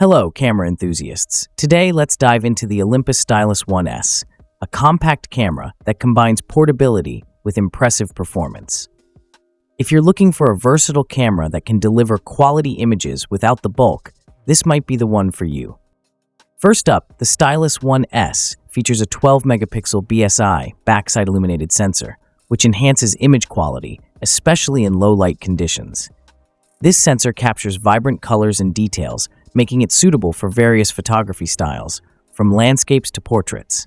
Hello, camera enthusiasts. Today, let's dive into the Olympus Stylus 1S, a compact camera that combines portability with impressive performance. If you're looking for a versatile camera that can deliver quality images without the bulk, this might be the one for you. First up, the Stylus 1S features a 12-megapixel BSI backside illuminated sensor, which enhances image quality, especially in low-light conditions. This sensor captures vibrant colors and details, making it suitable for various photography styles, from landscapes to portraits.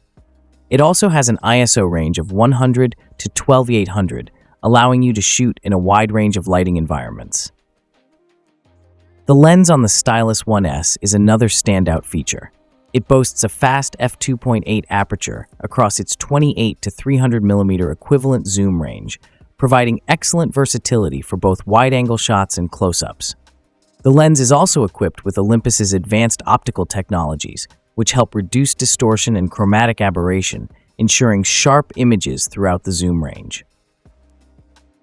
It also has an ISO range of 100 to 12800, allowing you to shoot in a wide range of lighting environments. The lens on the Stylus 1S is another standout feature. It boasts a fast f2.8 aperture across its 28 to 300 mm equivalent zoom range, providing excellent versatility for both wide-angle shots and close-ups. The lens is also equipped with Olympus's advanced optical technologies, which help reduce distortion and chromatic aberration, ensuring sharp images throughout the zoom range.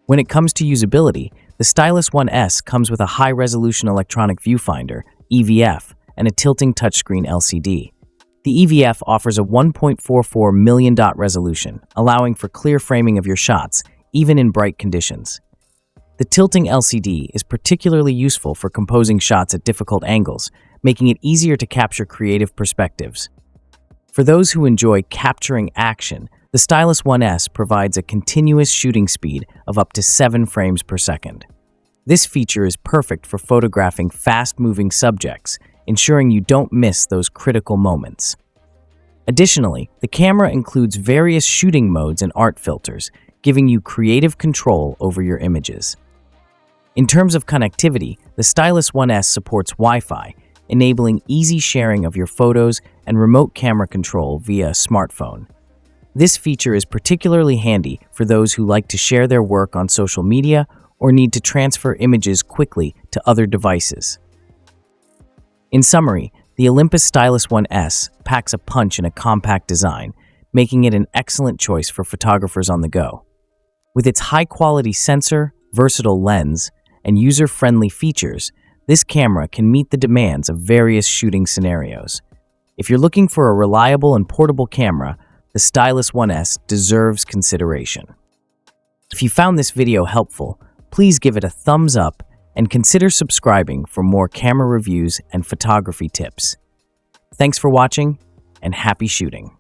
When it comes to usability, the Stylus 1S comes with a high-resolution electronic viewfinder, EVF, and a tilting touchscreen LCD. The EVF offers a 1.44 million dot resolution, allowing for clear framing of your shots, even in bright conditions. The tilting LCD is particularly useful for composing shots at difficult angles, making it easier to capture creative perspectives. For those who enjoy capturing action, the Stylus 1S provides a continuous shooting speed of up to 7 frames per second. This feature is perfect for photographing fast-moving subjects, ensuring you don't miss those critical moments. Additionally, the camera includes various shooting modes and art filters, giving you creative control over your images. In terms of connectivity, the Stylus 1S supports Wi-Fi, enabling easy sharing of your photos and remote camera control via a smartphone. This feature is particularly handy for those who like to share their work on social media or need to transfer images quickly to other devices. In summary, the Olympus Stylus 1S packs a punch in a compact design, making it an excellent choice for photographers on the go. With its high-quality sensor, versatile lens, and user-friendly features, this camera can meet the demands of various shooting scenarios. If you're looking for a reliable and portable camera, the Stylus 1S deserves consideration. If you found this video helpful, please give it a thumbs up and consider subscribing for more camera reviews and photography tips. Thanks for watching, and happy shooting!